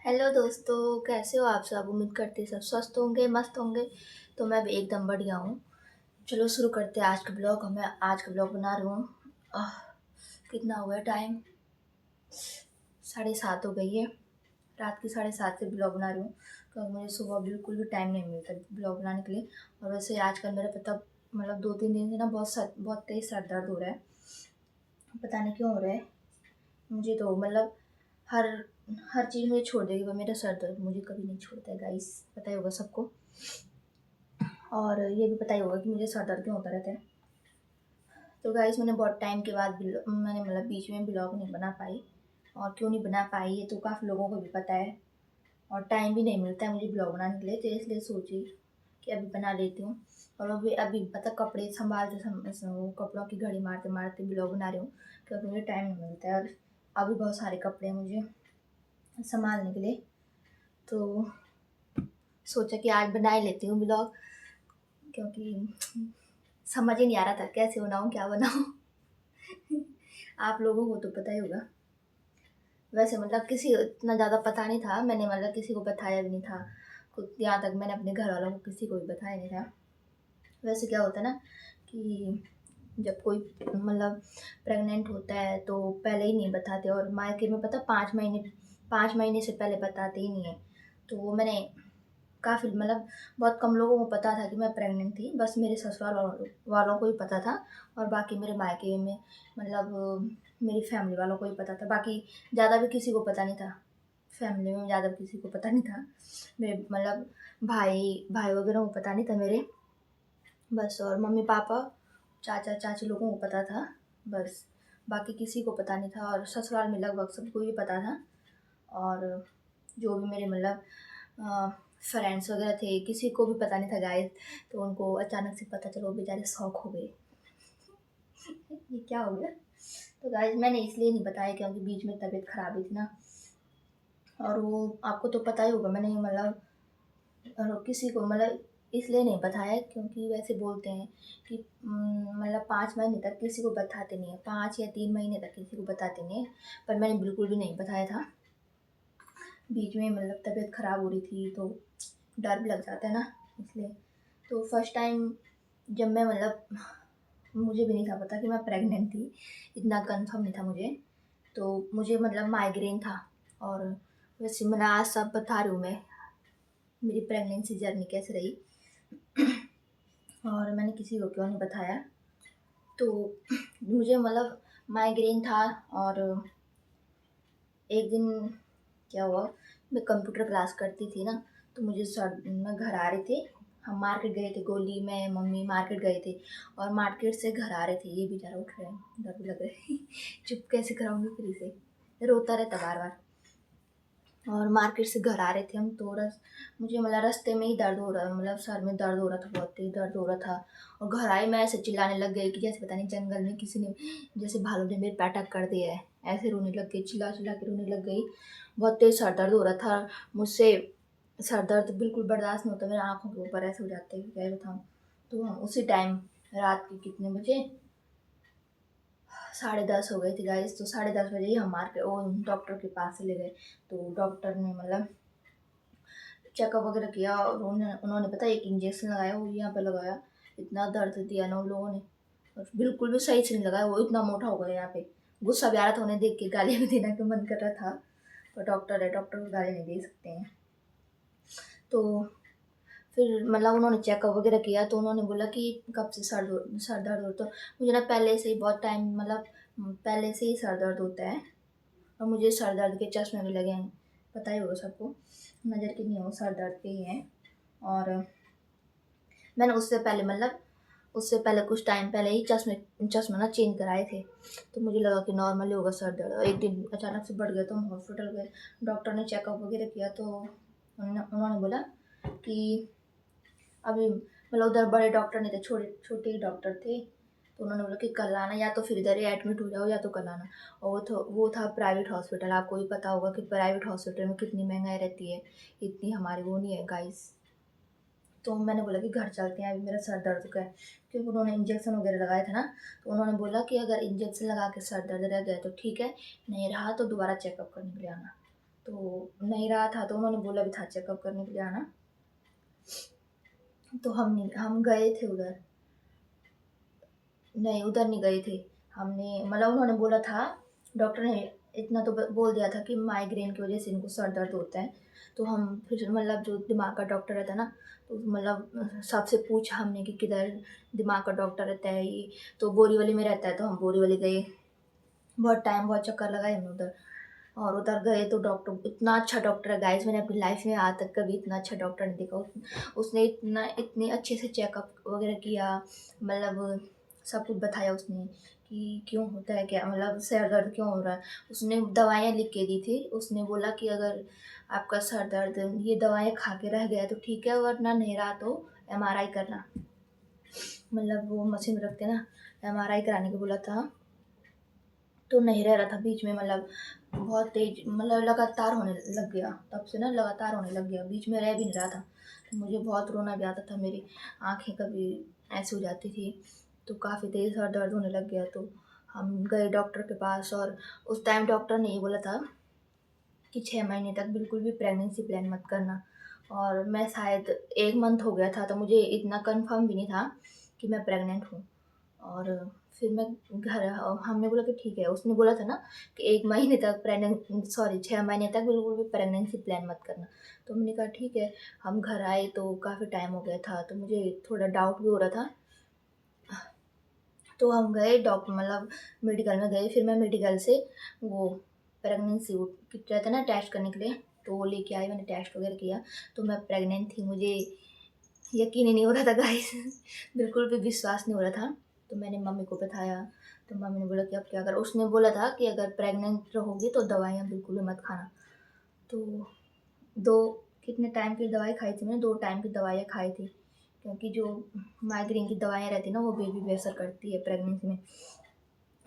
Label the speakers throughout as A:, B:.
A: Hello दोस्तों, कैसे हो आप सब? उम्मीद करते हैं सब स्वस्थ होंगे, मस्त होंगे। तो मैं भी एकदम बढ़िया हूँ। चलो शुरू करते हैं आज का ब्लॉग। मैं आज का ब्लॉग बना रही हूँ। कितना हुआ है टाइम? 7:30 हो गई है। रात की 7:30 से ब्लॉग बना रही हूँ क्योंकि मुझे सुबह बिल्कुल भी टाइम नहीं मिलता ब्लॉग बनाने के लिए। और वैसे आजकल मेरा पता मतलब 2-3 दिन से ना बहुत तेज़ सर दर्द हो रहा है। पता नहीं क्यों हो रहा है। मुझे तो मतलब हर हर चीज़ मुझे छोड़ देगी, पर मेरा सर दर्द मुझे कभी नहीं छोड़ता है गाइस। पता ही होगा सबको। और ये भी पता ही होगा कि मुझे सर दर्द क्यों होता रहता है। तो गाइस मैंने बहुत टाइम के बाद मैंने मतलब बीच में ब्लॉग नहीं बना पाई। और क्यों नहीं बना पाई ये तो काफ़ी लोगों को भी पता है। और टाइम भी नहीं मिलता है मुझे ब्लॉग बनाने के लिए, तो इसलिए सोची कि अभी बना लेती हूँ। और अभी अभी पता कपड़े संभालते वो कपड़ों की घड़ी मारते मारते ब्लॉग बना रही हूँ क्योंकि मुझे टाइम नहीं मिलता है। और अभी बहुत सारे कपड़े हैं मुझे संभालने के लिए, तो सोचा कि आज बना ही लेती हूँ ब्लॉग। क्योंकि समझ ही नहीं आ रहा था कैसे बनाऊँ, क्या बनाऊँ। आप लोगों को तो पता ही होगा। वैसे मतलब किसी इतना ज़्यादा पता नहीं था, मैंने मतलब किसी को बताया भी नहीं था खुद, यहाँ तक मैंने अपने घर वालों को किसी को भी बताया नहीं था। वैसे क्या होता है ना कि जब कोई मतलब प्रेग्नेंट होता है तो पहले ही नहीं बताते, और मायके में पता 5 महीने से पहले बताते ही नहीं है। तो वो मैंने काफ़ी मतलब बहुत कम लोगों को पता था कि मैं प्रेग्नेंट थी, बस मेरे ससुराल वालों को ही पता था। और बाकी मेरे मायके में मतलब मेरी फैमिली वालों को ही पता था। बाकी ज़्यादा भी किसी को पता नहीं था। फैमिली में ज़्यादा किसी को पता नहीं था। मेरे मतलब भाई भाई वगैरह को पता नहीं था मेरे, बस। और मम्मी पापा चाचा चाची लोगों को पता था, बस। बाकी किसी को पता नहीं था। और ससुराल में लगभग सबको ही पता था। और जो भी मेरे मतलब फ्रेंड्स वगैरह थे किसी को भी पता नहीं था गाइस। तो उनको अचानक से पता चला, वो बेचारे शौक हो गए। ये क्या हो गया? तो गाइस मैंने इसलिए नहीं बताया क्योंकि बीच में तबीयत खराब हुई थी ना। और वो आपको तो पता ही होगा, मैंने मतलब और किसी को मतलब इसलिए नहीं बताया क्योंकि वैसे बोलते हैं कि मतलब 5 महीने तक किसी को बताते नहीं है, 5 या 3 महीने तक किसी को बताते नहीं है। पर मैंने बिल्कुल भी नहीं बताया था। बीच में मतलब तबीयत ख़राब हो रही थी तो डर भी लग जाता है ना, इसलिए। तो फर्स्ट टाइम जब मैं मतलब मुझे भी नहीं था पता कि मैं प्रेग्नेंट थी, इतना कंफर्म नहीं था मुझे। तो मुझे मतलब माइग्रेन था। और वैसे मैं आज सब बता रही हूँ मैं, मेरी प्रेगनेंसी जर्नी कैसे रही। और मैंने किसी को क्यों नहीं बताया। तो मुझे मतलब माइग्रेन था। और एक दिन क्या हुआ, मैं कंप्यूटर क्लास करती थी ना, तो मुझे सर मैं घर आ रहे थे, हम मार्केट गए थे, गोली मैं मम्मी मार्केट गए थे। और मार्केट से घर आ रहे थे, ये बेचारा उठ रहे हैं, डर भी लग रहा है। चुप कैसे कराऊंगी फिर इसे, रोता रहता बार बार। और मार्केट से घर आ रहे थे हम, तो मुझे मतलब रास्ते में ही दर्द हो रहा, मतलब सर में दर्द हो रहा था, बहुत तेज दर्द हो रहा था। और घर आए मैं ऐसे चिल्लाने लग गई कि जैसे पता नहीं जंगल में किसी ने, जैसे भालू ने मेरे पे अटैक कर दिया है। ऐसे रोने लग गई, चिल्ला चिल्ला के रोने लग गई। बहुत तेज सर दर्द हो रहा था मुझसे। सर दर्द बिल्कुल बर्दाश्त नहीं होता, मेरे आँखों के ऊपर ऐसे हो जाते हैं, क्या बताऊँ। तो हम उसी टाइम रात के कितने बजे, 10:30 हो गई थी गाइस। तो 10:30 बजे ही हम मार्केट वो डॉक्टर के पास चले गए। तो डॉक्टर ने मतलब चेकअप वगैरह किया, और उन्होंने पता एक इंजेक्शन लगाया, वो यहाँ पे लगाया। इतना दर्द दिया ना उन लोगों ने, और बिल्कुल भी सही से नहीं लगाया। वो इतना मोटा हो गया यहाँ पे। गुस्सा भी आ रहा था उन्हें देख के, गाली भी देना का मन कर रहा था, पर डॉक्टर है, डॉक्टर को गाली नहीं दे सकते हैं। तो फिर मतलब उन्होंने चेकअप वगैरह किया, तो उन्होंने बोला कि कब से सर दर्द हो। तो मुझे ना पहले से ही बहुत टाइम मतलब पहले से ही सर दर्द होता है। और मुझे सर दर्द के चश्मे भी लगे हैं, पता ही होगा सबको। नज़र की नहीं हो, सर दर्द के ही हैं। और मैंने उससे पहले कुछ टाइम पहले ही चश्मे ना चेंज कराए थे। तो मुझे लगा कि नॉर्मली होगा सर दर्द, और एक दिन अचानक से बढ़ गया तो हम हॉस्पिटल गए। डॉक्टर ने चेकअप वगैरह किया, तो उन्होंने बोला कि अभी मतलब उधर बड़े डॉक्टर नहीं थे, छोटे छोटे ही डॉक्टर थे। तो उन्होंने बोला कि कल आना, या तो फिर इधर ही एडमिट हो जाओ या तो कल आना। और वो था प्राइवेट हॉस्पिटल। आपको भी पता होगा कि प्राइवेट हॉस्पिटल में कितनी महंगाई रहती है, इतनी हमारी वो नहीं है गाइस। तो मैंने बोला कि घर चलते हैं, अभी मेरा सर दर्द का है। क्योंकि उन्होंने इंजेक्शन वगैरह लगाया था ना, तो उन्होंने बोला कि अगर इंजेक्शन लगा के सर दर्द रह गया तो ठीक है, नहीं रहा तो दोबारा चेकअप करने के लिए आना। तो नहीं रहा था, तो उन्होंने बोला भी था चेकअप करने के लिए आना। तो हम गए थे उधर। नहीं, उधर नहीं गए थे। हमने मतलब उन्होंने बोला था, डॉक्टर ने इतना तो बोल दिया था कि माइग्रेन की वजह से इनको सर दर्द होता है। तो हम फिर मतलब जो दिमाग का डॉक्टर रहता है ना, तो मतलब सबसे पूछा हमने कि किधर दिमाग का डॉक्टर रहता है ये। तो बोरीवली में रहता है, तो हम बोरीवली गए। बहुत टाइम, बहुत चक्कर लगाए हमने उधर। और उधर गए तो डॉक्टर इतना अच्छा डॉक्टर है गाइस, मैंने अपनी लाइफ में आज तक कभी इतना अच्छा डॉक्टर नहीं देखा। उसने इतने अच्छे से चेकअप वगैरह किया, मतलब सब कुछ बताया उसने कि क्यों होता है, क्या मतलब सर दर्द क्यों हो रहा है। उसने दवाइयाँ लिख के दी थी। उसने बोला कि अगर आपका सर दर्द ये दवाइयाँ खा के रह गया तो ठीक है, वरना नहीं रहा तो एमआरआई करना। मतलब वो मशीन रखते ना, एमआरआई कराने को बोला था। तो नहीं रह रहा था बीच में, मतलब बहुत तेज, मतलब लगातार होने लग गया। तब से ना लगातार होने लग गया, बीच में रह भी नहीं रहा था। तो मुझे बहुत रोना भी आता था, मेरी आंखें कभी ऐसे हो जाती थी। तो काफ़ी तेज सर दर्द होने लग गया। तो हम गए डॉक्टर के पास, और उस टाइम डॉक्टर ने ये बोला था कि 6 महीने तक बिल्कुल भी प्रेगनेंसी प्लान मत करना। और मैं शायद 1 मंथ हो गया था, तो मुझे इतना कंफर्म भी नहीं था कि मैं प्रेग्नेंट हूँ। और फिर मैं घर, हमने बोला कि ठीक है। उसने बोला था ना कि 1 महीने तक प्रेगनेंट, सॉरी 6 महीने तक बिल्कुल भी प्रेगनेंसी प्लान मत करना। तो हमने कहा ठीक है। हम घर आए तो काफ़ी टाइम हो गया था, तो मुझे थोड़ा डाउट भी हो रहा था। तो हम गए डॉक्टर, मतलब मेडिकल में गए। फिर मैं मेडिकल से वो प्रेगनेंसी किट रहता है ना टेस्ट करने के लिए, तो वो लेके आई। मैंने टेस्ट वगैरह किया, तो मैं प्रेग्नेंट थी। मुझे यकीन ही नहीं हो रहा था गाइस। बिल्कुल भी विश्वास नहीं हो रहा था। तो मैंने मम्मी को बताया, तो मम्मी ने बोला कि अब क्या करें। उसने बोला था कि अगर प्रेग्नेंट रहोगी तो दवाइयाँ बिल्कुल भी मत खाना। तो दो कितने टाइम की दवाई खाई थी मैंने, 2 टाइम की दवाइयाँ खाई थी। क्योंकि जो माइग्रेन की दवाइयाँ रहती है ना, वो बेबी पे असर करती है प्रेगनेंसी में।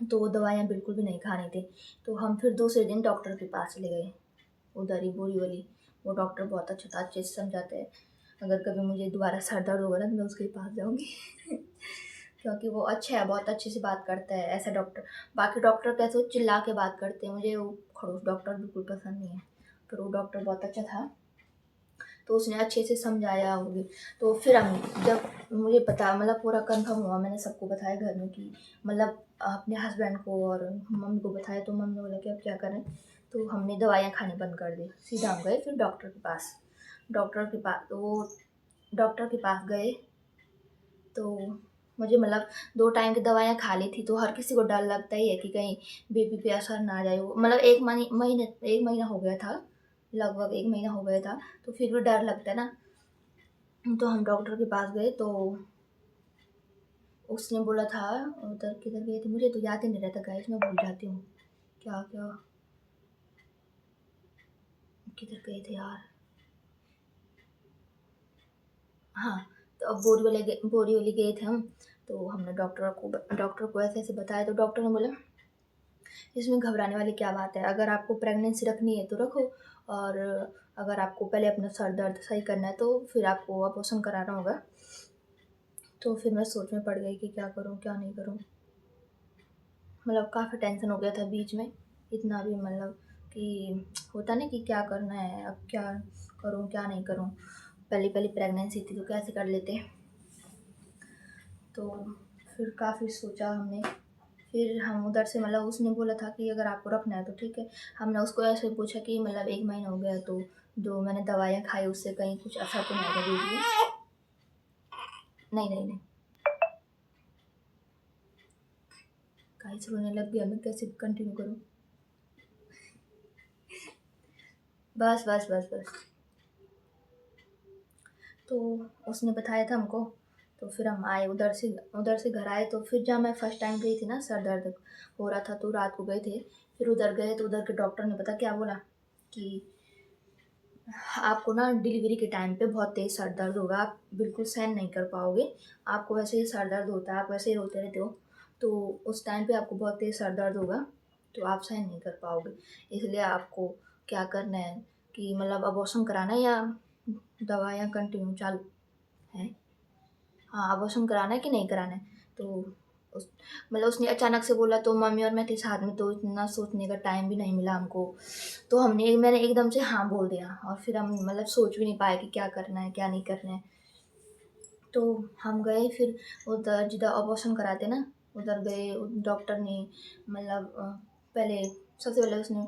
A: तो वो दवाइयाँ बिल्कुल भी नहीं खानी थी। तो हम फिर दूसरे दिन डॉक्टर के पास चले गए, उधर ही बोरीवली। वो डॉक्टर बहुत अच्छा था, अच्छे से समझाते हैं। अगर कभी मुझे दोबारा सर दर्द होगा ना, तो मैं उसके पास जाऊँगी। क्योंकि वो अच्छा है, बहुत अच्छे से बात करता है ऐसा डॉक्टर। बाकी डॉक्टर कैसे वो चिल्ला के बात करते हैं, मुझे वो खड़ूस डॉक्टर बिल्कुल पसंद नहीं है। पर वो डॉक्टर बहुत अच्छा था, तो उसने अच्छे से समझाया होगी। तो फिर हम जब मुझे पता, मतलब पूरा कंफर्म हुआ, मैंने सबको बताया घर में कि मतलब अपने हस्बैंड को और मम्मी को बताया। तो मम्मी ने बोला कि अब क्या करें। तो हमने दवाइयाँ खानी बंद कर दी। सीधा हम गए फिर डॉक्टर के पास। तो डॉक्टर के पास गए। तो मुझे मतलब 2 टाइम की दवाइयाँ खा ली थी। तो हर किसी को डर लगता ही है कि कहीं बेबी पे असर ना आ जाए। वो मतलब 1 महीना हो गया था, लगभग 1 महीना हो गया था। तो फिर भी डर लगता है ना। तो हम डॉक्टर के पास गए, तो उसने बोला था, उधर किधर गए थे मुझे तो याद ही नहीं रहता गाइस, मैं भूल जाती हूँ क्या क्या किधर गए थे यार। हाँ, तो अब बोरीवली गए थे हम। तो हमने डॉक्टर को ऐसे ऐसे बताया। तो डॉक्टर ने बोला इसमें घबराने वाली क्या बात है, अगर आपको प्रेगनेंसी रखनी है तो रखो, और अगर आपको पहले अपना सर दर्द सही करना है तो फिर आपको अबॉर्शन कराना होगा। तो फिर मैं सोच में पड़ गई कि क्या करूँ क्या नहीं करूँ। मतलब काफ़ी टेंशन हो गया था बीच में, इतना भी मतलब कि होता नहीं कि क्या करना है, अब क्या करूँ क्या नहीं करूँ। पहली पहली प्रेगनेंसी थी तो कैसे कर लेते। तो फिर काफ़ी सोचा हमने। फिर हम उधर से, मतलब उसने बोला था कि अगर आपको रखना है तो ठीक है। हमने उसको ऐसे पूछा कि मतलब 1 महीना हो गया, तो जो मैंने दवाइयाँ खाई उससे कहीं कुछ असर तो नहीं आएगा बेबी में? नहीं नहीं नहीं, गाइस रोने लग गया, मैं कैसे कंटिन्यू करूँ। बस बस बस बस। तो उसने बताया था हमको। तो फिर हम आए उधर से घर आए। तो फिर जब मैं फर्स्ट टाइम गई थी ना, सर दर्द हो रहा था तो रात को गए थे। फिर उधर गए तो उधर के डॉक्टर ने पता क्या बोला कि आपको ना डिलीवरी के टाइम पे बहुत तेज़ सर दर्द होगा, आप बिल्कुल सहन नहीं कर पाओगे। आपको वैसे ही सर दर्द होता है, आप वैसे ही रोते रहते हो, तो उस टाइम पे आपको बहुत तेज़ सर दर्द होगा, तो आप सहन नहीं कर पाओगे। इसलिए आपको क्या करना है कि मतलब अबॉर्शन कराना है या दवाइयाँ कंटिन्यू चालू है। हाँ, अबॉर्शन कराना है कि नहीं कराना है। तो उस मतलब उसने अचानक से बोला, तो मम्मी और मैं थे साथ में, तो इतना सोचने का टाइम भी नहीं मिला हमको। तो मैंने एकदम से हाँ बोल दिया, और फिर हम मतलब सोच भी नहीं पाए कि क्या करना है क्या नहीं करना है। तो हम गए फिर उधर जिधर ऑपरेशन कराते ना, उधर गए। डॉक्टर ने मतलब पहले सबसे पहले उसने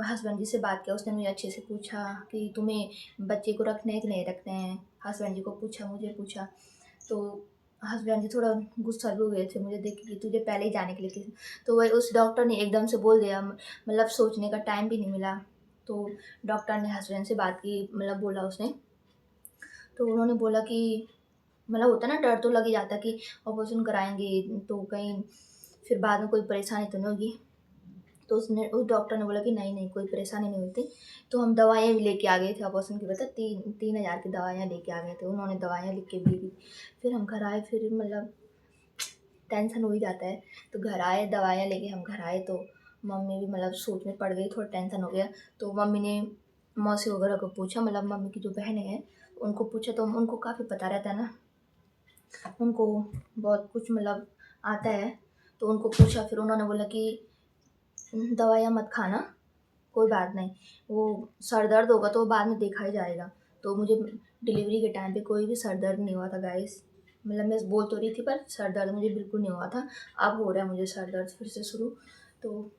A: हस्बैंड जी से बात किया। उसने मुझे अच्छे से पूछा कि तुम्हें बच्चे को रखने हैं कि नहीं रखने हैं। हस्बैंड जी को पूछा, मुझे पूछा। तो हस्बैंड जी थोड़ा गुस्सा भी हुए थे मुझे देख के कि तुझे पहले ही जाने के लिए किसी। तो वही उस डॉक्टर ने एकदम से बोल दिया, मतलब सोचने का टाइम भी नहीं मिला। तो डॉक्टर ने हस्बैंड से बात की, मतलब बोला उसने। तो उन्होंने बोला कि मतलब होता है ना, डर तो लग ही जाता है कि ऑपरेशन कराएंगे तो कहीं फिर बाद में कोई परेशानी तो नहीं होगी। तो उस डॉक्टर ने बोला कि नहीं नहीं, कोई परेशानी नहीं होती। तो हम दवाइयाँ भी लेके आ गए थे ऑपरेशन की, पता 3,000 की दवाइयाँ लेके आ गए थे। उन्होंने दवाइयाँ लिख के भी दी। फिर हम घर आए, फिर मतलब टेंशन हो ही जाता है। तो घर आए, दवाइयाँ लेके हम घर आए, तो मम्मी भी मतलब सोच में पड़ गई, थोड़ा टेंशन हो गया। तो मम्मी ने मौसी वगैरह को पूछा, मतलब मम्मी की जो बहनें हैं उनको पूछा, तो उनको काफ़ी पता रहता है ना, उनको बहुत कुछ मतलब आता है। तो उनको पूछा, फिर उन्होंने बोला कि दवाइयाँ मत खाना, कोई बात नहीं, वो सर दर्द होगा तो वो बाद में देखा ही जाएगा। तो मुझे डिलीवरी के टाइम पे कोई भी सर दर्द नहीं हुआ था गाइस। मतलब मैं बोल तो रही थी पर सर दर्द मुझे बिल्कुल नहीं हुआ था। अब हो रहा है मुझे सर दर्द फिर से शुरू। तो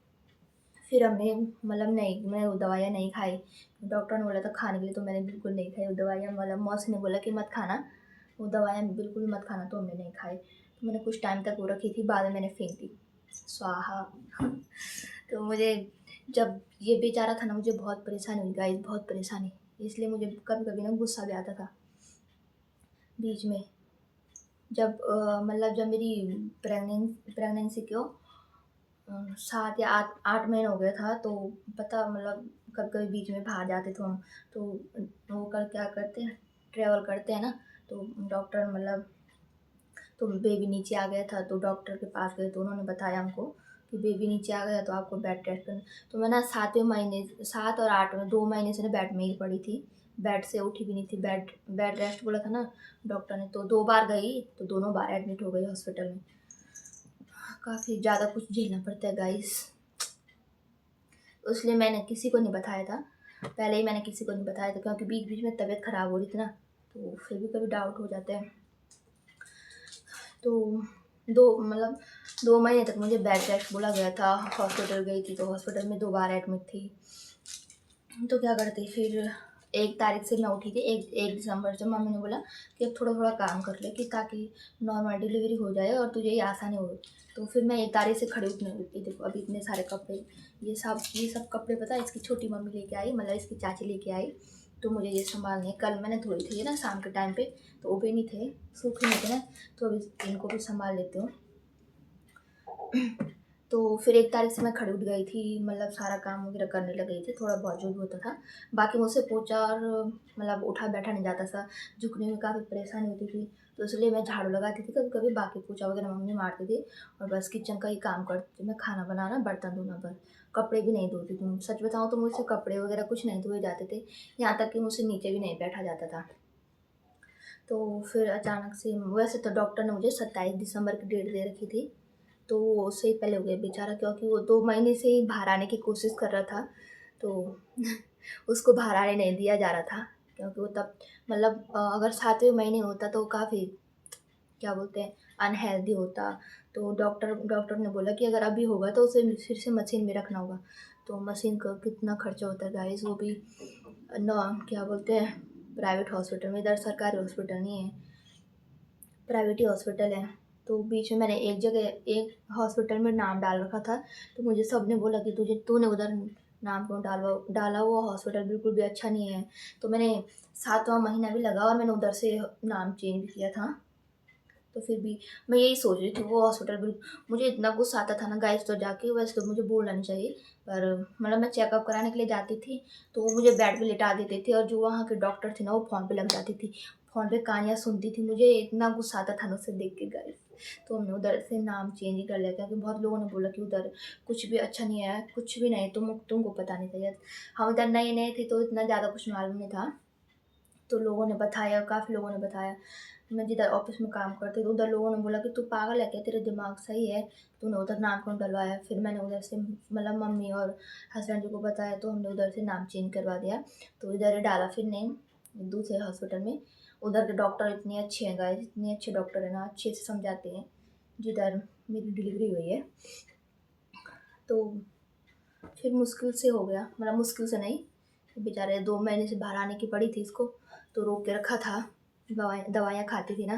A: फिर हमने मतलब नहीं, मैं वो दवाइयाँ नहीं खाई। डॉक्टर ने बोला था खाने के लिए, तो मैंने बिल्कुल नहीं खाई वो दवाइयाँ। मतलब मौसी ने बोला कि मत खाना वो दवाइयाँ, बिल्कुल मत खाना, तो हमने नहीं खाई। तो मैंने कुछ टाइम तक वो रखी थी, बाद में मैंने फेंक दी, स्वाहा। तो मुझे जब ये बेचारा था ना, मुझे बहुत परेशानी हुई गाइस, बहुत परेशानी। इसलिए मुझे कभी कभी ना गुस्सा भी आता था बीच में। जब मतलब जब मेरी प्रेगनेंसी को 7 या 8 महीने हो गया था, तो पता मतलब कभी कभी बीच में बाहर जाते थे हम। तो वो कर क्या करते हैं, ट्रैवल करते हैं ना, तो डॉक्टर मतलब, तो बेबी नीचे आ गया था, तो डॉक्टर के पास गए, तो उन्होंने बताया हमको कि बेबी नीचे आ गया तो आपको बेड रेस्ट करना। तो मैं ना 7वें महीने, 7 और 8 में 2 महीने से ना बेड में ही पड़ी थी, बेड से उठी भी नहीं थी। बेड बेड रेस्ट बोला था ना डॉक्टर ने, तो 2 बार गई, तो दोनों बार एडमिट हो गई हॉस्पिटल में। काफ़ी ज़्यादा कुछ झेलना पड़ता है गाइस। इसलिए मैंने किसी को नहीं बताया था, पहले ही मैंने किसी को नहीं बताया था, क्योंकि बीच बीच में तबीयत ख़राब हो रही थी ना, तो फिर भी कभी डाउट हो जाता है। तो 2 महीने तक मुझे बेड रेस्ट बोला गया था। हॉस्पिटल गई थी, तो हॉस्पिटल में 2 बार एडमिट थी। तो क्या करती फिर, 1 तारीख से मैं उठी थी, 1 दिसंबर से मम्मी ने बोला कि अब थोड़ा थोड़ा काम कर ले, कि ताकि नॉर्मल डिलीवरी हो जाए और तुझे ये आसानी हो। तो फिर मैं 1 तारीख से खड़ी उठने लगी। देखो अभी इतने सारे कपड़े, ये सब कपड़े पता है इसकी छोटी मम्मी लेके आई, मतलब इसकी चाची लेके आई। तो मुझे ये संभालने, कल मैंने धोए थे ना शाम के टाइम पे, तो वो भी नहीं थे, सूखे नहीं थे ना, तो अभी इनको भी संभाल लेती हूँ। तो फिर 1 तारीख से मैं खड़ी उठ गई थी, मतलब सारा काम वगैरह करने लग गई थी, थोड़ा बहुत जो भी होता था। बाकी मुझसे पोछा और मतलब उठा बैठा नहीं जाता था, झुकने में काफ़ी परेशानी होती थी। तो इसलिए मैं झाड़ू लगाती थी कभी कभी, बाकी पोछा वगैरह मम्मी मारती थी, और बस किचन का ही काम करती थी मैं, खाना बनाना बर्तन धोना, बस। कपड़े भी नहीं धोती थी, सच बताऊँ तो मुझसे कपड़े वगैरह कुछ नहीं धोए जाते थे, यहाँ तक कि मुझसे नीचे भी नहीं बैठा जाता था। तो फिर अचानक से, वैसे तो डॉक्टर ने मुझे 27 दिसंबर की डेट दे रखी थी, तो वो उससे ही पहले हो गया बेचारा, क्योंकि वो 2 महीने से ही बाहर आने की कोशिश कर रहा था। तो उसको बाहर आने नहीं दिया जा रहा था, क्योंकि वो तब मतलब अगर 7वें महीने होता तो काफ़ी क्या बोलते हैं, अनहेल्दी होता। तो डॉक्टर ने बोला कि अगर अभी होगा तो उसे फिर से मशीन में रखना होगा। तो मशीन का कितना खर्चा होता है गाइस, वो भी क्या बोलते हैं, प्राइवेट हॉस्पिटल में, इधर सरकारी हॉस्पिटल नहीं है, प्राइवेट ही हॉस्पिटल है। तो बीच में मैंने एक जगह एक हॉस्पिटल में नाम डाल रखा था, तो मुझे सबने बोला कि तूने उधर नाम क्यों डाला, वो हॉस्पिटल बिल्कुल भी अच्छा नहीं है। तो मैंने 7वां महीना भी लगा और मैंने उधर से नाम चेंज भी किया था। तो फिर भी मैं यही सोच रही थी, वो हॉस्पिटल बिल्कुल, मुझे इतना गुस्सा आता था ना गाइस, तो जाके, वैसे तो मुझे बोलना नहीं चाहिए, पर मतलब मैं चेकअप कराने के लिए जाती थी, तो वो मुझे बेड पे लिटा देते थे, और जो वहाँ के डॉक्टर थे ना वो फ़ोन पे लग जाती थी, फ़ोन पे कहानियाँ सुनती थी। मुझे इतना गुस्सा आता था ना उसे देख के गाइस। तो हमने उधर से नाम चेंज ही कर लिया, क्योंकि बहुत लोगों ने बोला कि उधर कुछ भी अच्छा नहीं है, कुछ भी नहीं, तुमको पता नहीं था। हम इधर नए नए थे तो इतना ज़्यादा कुछ मालूम नहीं था। तो लोगों ने बताया, काफ़ी लोगों ने बताया। मैं जिधर ऑफिस में काम करती थी उधर लोगों ने बोला कि तू पागल है क्या, तेरा दिमाग सही है, तूने उधर नाम क्यों डलवाया। फिर मैंने उधर से मतलब मम्मी और हस्बैंड जी को बताया तो हमने उधर से नाम चेंज करवा दिया। तो इधर ही डाला फिर नेम दूसरे हॉस्पिटल में। उधर के डॉक्टर इतने अच्छे हैं गाइस, इतने अच्छे डॉक्टर है ना, अच्छे से समझाते हैं। जिधर मेरी डिलीवरी हुई है तो फिर मुश्किल से हो गया, मतलब मुश्किल से नहीं, बेचारे 2 महीने से बाहर आने की पड़ी थी इसको, तो रोक के रखा था। दवाइयाँ खाती थी ना,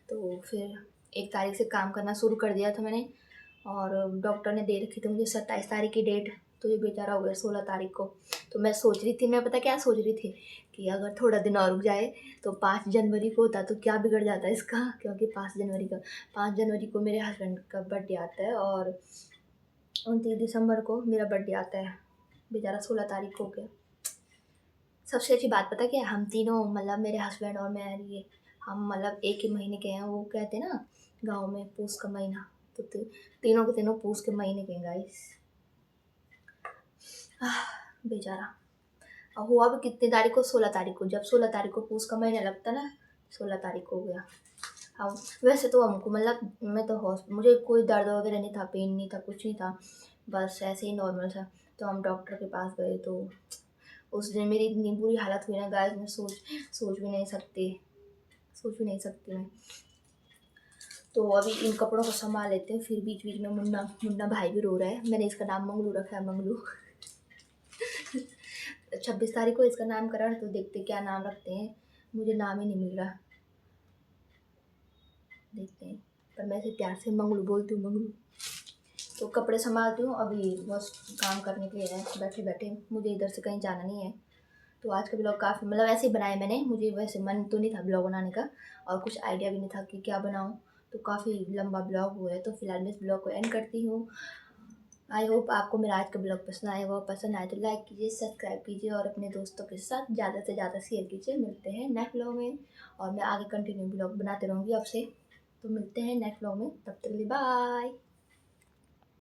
A: तो फिर 1 तारीख से काम करना शुरू कर दिया था मैंने। और डॉक्टर ने दे रखी थी मुझे 27 तारीख की डेट, तो ये बेचारा हो गया 16 तारीख को। तो मैं सोच रही थी, मैं पता क्या सोच रही थी कि अगर थोड़ा दिन और रुक जाए तो 5 जनवरी को होता तो क्या बिगड़ जाता है इसका, क्योंकि 5 जनवरी को मेरे हस्बैंड का बर्थडे आता है और 29 दिसंबर को मेरा बर्थडे आता है। बेचारा 16 तारीख को हो गया। सबसे अच्छी बात पता क्या है, हम तीनों मतलब मेरे हस्बैंड और मैं, ये हम मतलब एक ही महीने के हैं। वो कहते हैं ना गाँव में पूस का महीना, तो तीनों के तीनों पूस के महीने के हैं गाइस। बेचारा। अब हुआ भी कितनी तारीख को, 16 तारीख को। जब 16 तारीख को पूस का महीना लगता ना, 16 तारीख को हो गया। अब वैसे तो हमको मतलब मैं तो मुझे कोई दर्द वगैरह नहीं था, पेन नहीं था, कुछ नहीं था, बस ऐसे ही नॉर्मल था। तो हम डॉक्टर के पास गए तो उस दिन मेरी इतनी बुरी हालत हुई ना गाइस, मैं सोच भी नहीं सकती, सोच भी नहीं सकती मैं। तो अभी इन कपड़ों को संभाल लेते हैं, फिर बीच बीच में मुन्ना मुन्ना भाई भी रो रहा है। मैंने इसका नाम मंगलू रखा है, मंगलू। 26 तारीख को इसका नामकरण, तो देखते क्या नाम रखते हैं, मुझे नाम ही नहीं मिल रहा, देखते हैं। पर मैं इसे प्यार से मंगलू बोलती हूँ, मंगलू। तो कपड़े संभालती हूँ अभी, बस काम करने के लिए है बैठे बैठे, मुझे इधर से कहीं जाना नहीं है। तो आज का ब्लॉग काफ़ी मतलब ऐसे ही बनाया मैंने, मुझे वैसे मन तो नहीं था ब्लॉग बनाने का और कुछ आइडिया भी नहीं था कि क्या बनाऊँ, तो काफ़ी लंबा ब्लॉग हुआ है। तो फिलहाल मैं इस ब्लॉग को एंड करती हूँ। आई होप आपको मेरा आज का ब्लॉग पसंद आए, वो पसंद आए तो लाइक कीजिए, सब्सक्राइब कीजिए और अपने दोस्तों के साथ ज़्यादा से ज़्यादा शेयर कीजिए। मिलते हैं नेक्स्ट ब्लॉग में, और मैं आगे कंटिन्यू ब्लॉग बनाते रहूँगी आपसे। तो मिलते हैं नेक्स्ट ब्लॉग में, तब तक के लिए बाय।